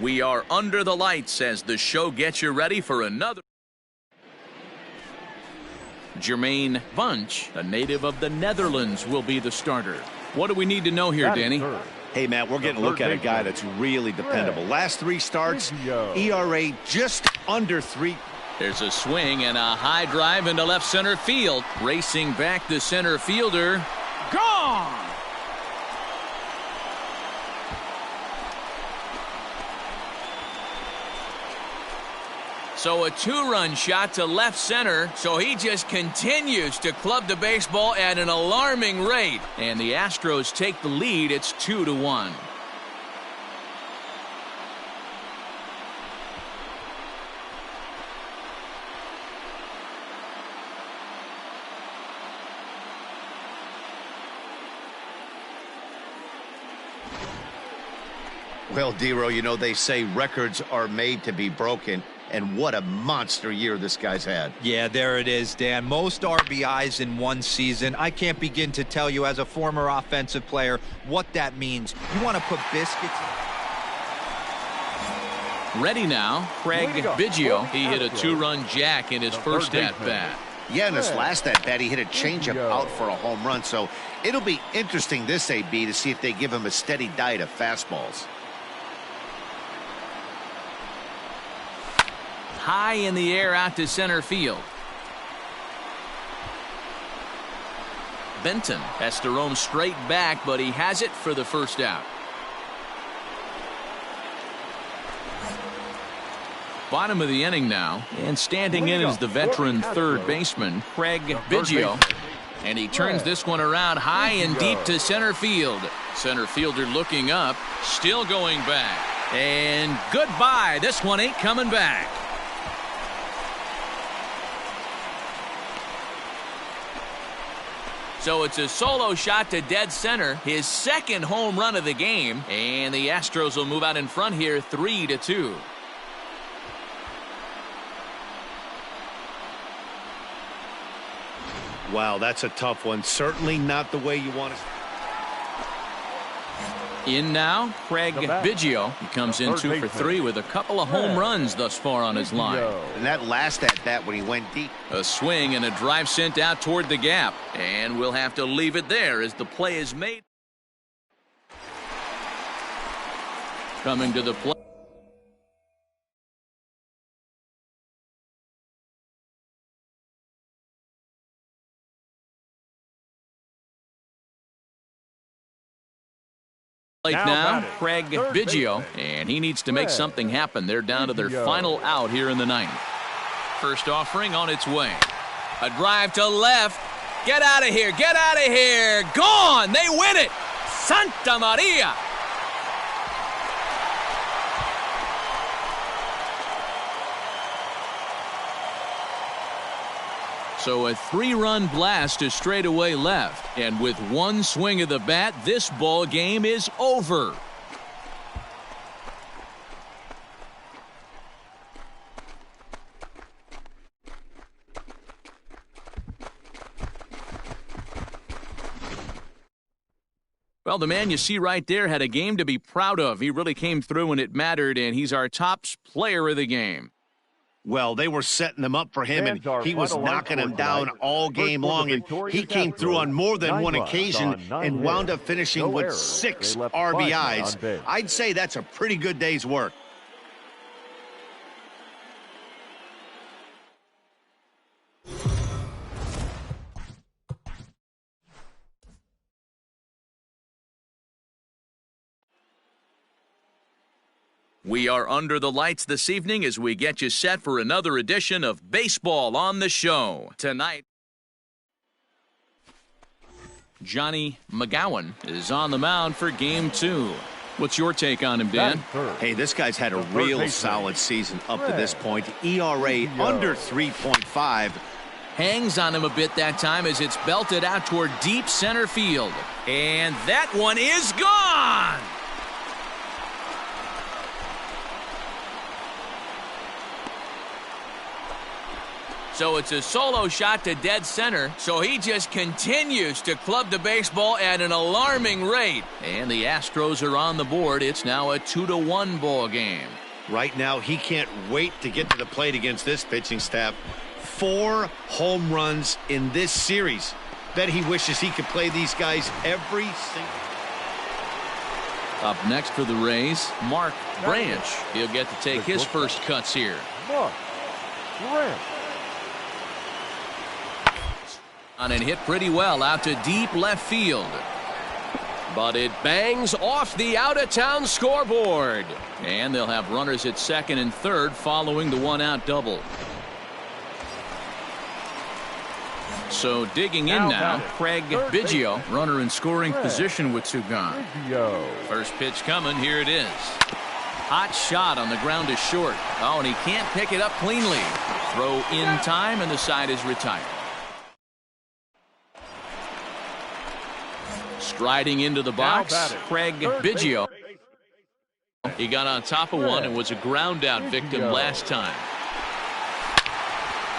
We are under the lights as the show gets you ready for another. Jermaine Bunch, a native of the Netherlands, will be the starter. What do we need to know here, Danny? Hey, Matt, we're getting a look at a guy that's really dependable. Last 3 starts, ERA just under 3. There's a swing and a high drive into left center field. Racing back the center fielder. Gone! So a 2-run shot to left center, so he just continues to club the baseball at an alarming rate. And the Astros take the lead. It's 2-1. Well, Dero, you know, they say records are made to be broken. And what a monster year this guy's had. Yeah, there it is, Dan. Most RBIs in one season. I can't begin to tell you as a former offensive player what that means. You want to put biscuits in. Ready now, Craig Biggio. He hit a 2-run jack in his first at-bat. Yeah, in his last at-bat, he hit a changeup out for a home run. So it'll be interesting this AB to see if they give him a steady diet of fastballs. High in the air out to center field. Benton has to roam straight back, but he has it for the first out. Bottom of the inning now, and standing in is the veteran third baseman, Craig Biggio. And he turns this one around high and deep to center field. Center fielder looking up, still going back. And goodbye. This one ain't coming back. So it's a solo shot to dead center, his second home run of the game, and the Astros will move out in front here 3-2. Wow, that's a tough one. Certainly not the way you want to. In now, Craig Biggio. He comes in 2 for 3 with a couple of home runs thus far on his line. And that last at-bat when he went deep. A swing and a drive sent out toward the gap. And we'll have to leave it there as the play is made. Coming to the plate. Now, Craig Biggio, and he needs to make something happen. They're down to their final out here in the ninth. First offering on its way. A drive to left. Get out of here. Get out of here. Gone. They win it. Santa Maria. So a 3-run blast to straightaway left. And with one swing of the bat, this ball game is over. Well, the man you see right there had a game to be proud of. He really came through when it mattered, and he's our top player of the game. Well, they were setting them up for him, and he was knocking them down all game long. And he came through on more than one occasion and wound up finishing with 6 RBIs. I'd say that's a pretty good day's work. We are under the lights this evening as we get you set for another edition of Baseball on the Show. Tonight, Johnny McGowan is on the mound for Game 2. What's your take on him, Dan? Hey, this guy's had a real solid season up to this point. ERA under 3.5. Hangs on him a bit that time as it's belted out toward deep center field. And that one is gone! So it's a solo shot to dead center. So he just continues to club the baseball at an alarming rate. And the Astros are on the board. It's now a 2-1 ball game. Right now, he can't wait to get to the plate against this pitching staff. 4 home runs in this series. Bet he wishes he could play these guys every single. Up next for the Rays, Mark Branch. He'll get to take his first cuts here. Mark Branch. On and hit pretty well out to deep left field. But it bangs off the out-of-town scoreboard. And they'll have runners at second and third following the one-out double. So digging in now, Craig Biggio, runner in scoring position with 2 gone. First pitch coming, here it is. Hot shot on the ground is short. Oh, and he can't pick it up cleanly. Throw in time, and the side is retired. Striding into the box, Craig Biggio. He got on top of one and was a ground out victim last time.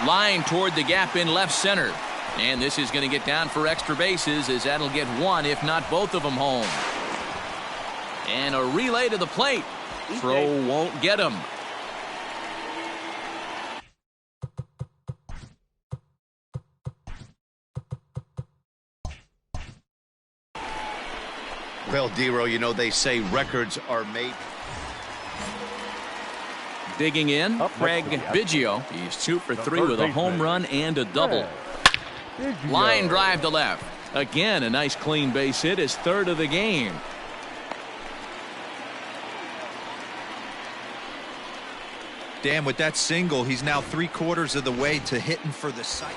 Line toward the gap in left center. And this is going to get down for extra bases, as that'll get one, if not both of them, home. And a relay to the plate. Throw won't get him. Well, Dero, you know they say records are made. Digging in, Craig Biggio. He's 2 for 3 with a home run and a double. Line drive to left. Again, a nice clean base hit, his 3rd of the game. Dan, with that single, he's now 3/4 of the way to hitting for the site.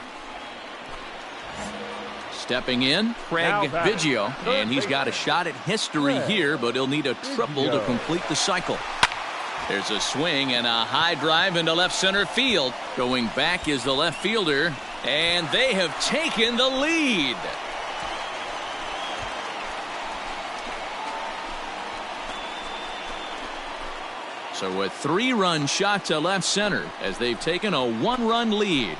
Stepping in, Craig Biggio, and he's got a shot at history here, but he'll need a triple to complete the cycle. There's a swing and a high drive into left center field. Going back is the left fielder, and they have taken the lead. So a 3-run shot to left center as they've taken a 1-run lead.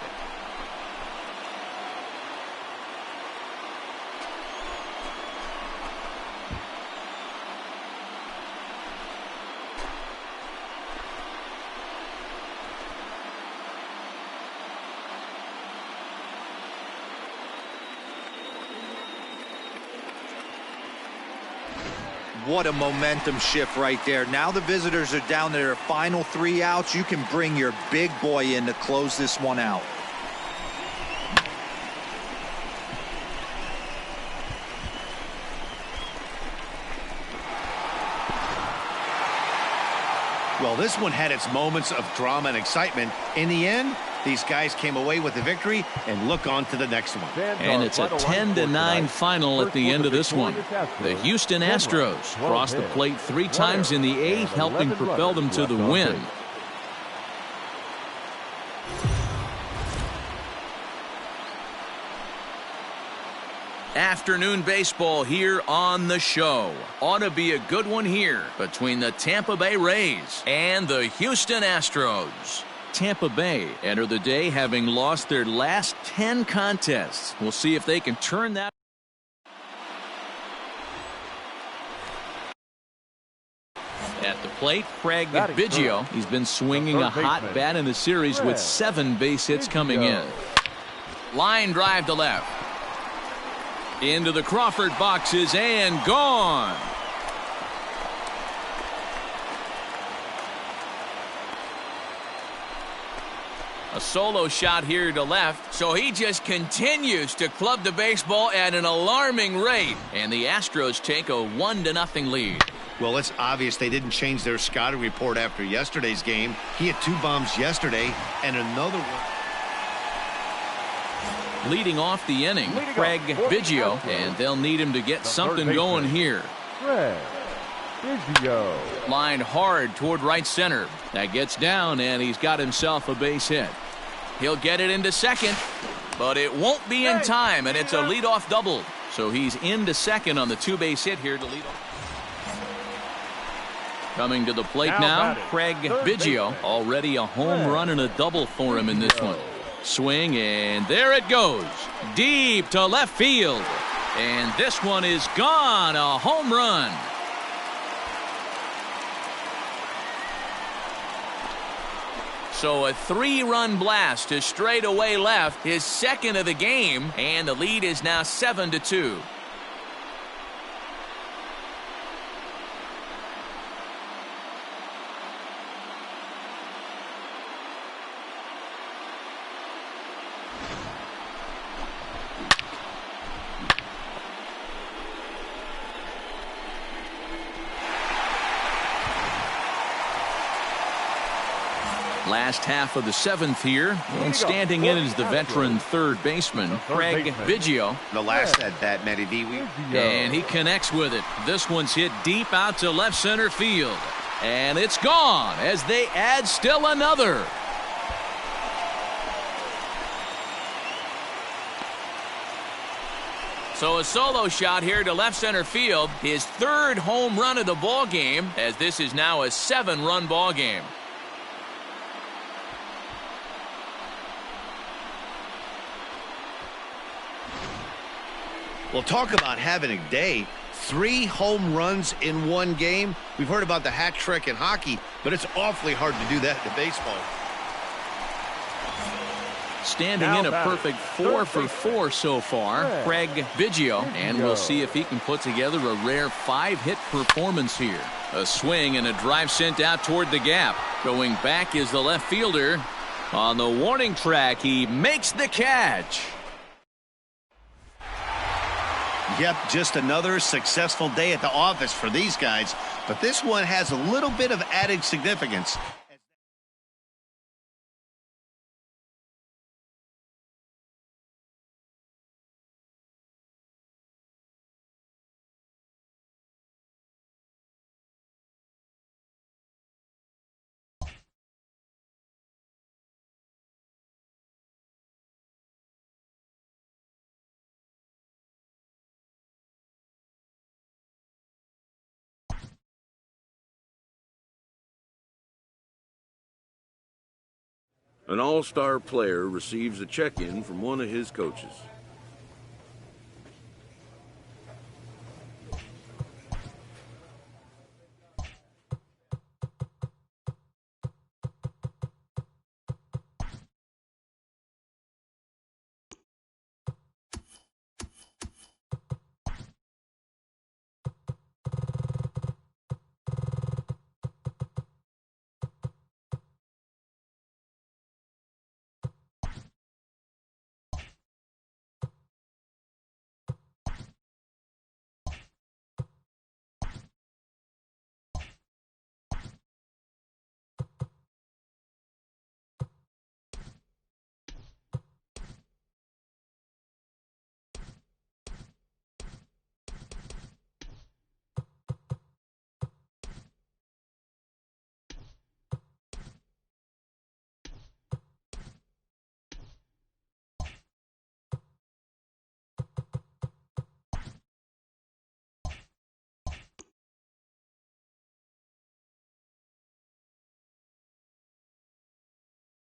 What a momentum shift right there. Now the visitors are down to their final 3 outs. You can bring your big boy in to close this one out. Well, this one had its moments of drama and excitement. In the end, these guys came away with the victory and look on to the next one. And it's a 10-9 final at the end of this one. The Houston Astros crossed the plate 3 times in the 8th, helping propel them to the win. Afternoon baseball here on the show. Ought to be a good one here between the Tampa Bay Rays and the Houston Astros. Tampa Bay enter the day having lost their last 10 contests. We'll see if they can turn that. At the plate, Craig Biggio. He's been swinging a hot bat in the series with 7 base hits coming in. Line drive to left. Into the Crawford boxes and gone. A solo shot here to left, so he just continues to club the baseball at an alarming rate, and the Astros take a 1-0 lead. Well, it's obvious they didn't change their scouting report after yesterday's game. He had 2 bombs yesterday and another one. Leading off the inning, Craig Biggio, and they'll need him to get something going here. Craig Biggio. Lined hard toward right center. That gets down, and he's got himself a base hit. He'll get it into second, but it won't be in time, and it's a leadoff double. So he's into second on the 2-base hit here to lead off. Coming to the plate now, Craig Biggio. Already a home run and a double for him in this one. Swing, and there it goes. Deep to left field. And this one is gone. A home run. So a 3-run blast to straightaway left, his second of the game, and the lead is now 7-2. Last half of the 7th here, and standing in is the veteran third baseman, Craig Biggio. The last at bat, Matty D. And he connects with it. This one's hit deep out to left center field. And it's gone as they add still another. So a solo shot here to left center field. His third home run of the ball game, as this is now a 7-run ball game. Well, talk about having a day. 3 home runs in one game. We've heard about the hat trick in hockey, but it's awfully hard to do that in baseball. Standing in a perfect 4 for 4 so far, Craig Biggio, and we'll see if he can put together a rare 5-hit performance here. A swing and a drive sent out toward the gap. Going back is the left fielder. On the warning track, he makes the catch. Yep, just another successful day at the office for these guys, but this one has a little bit of added significance. An all-star player receives a check-in from one of his coaches.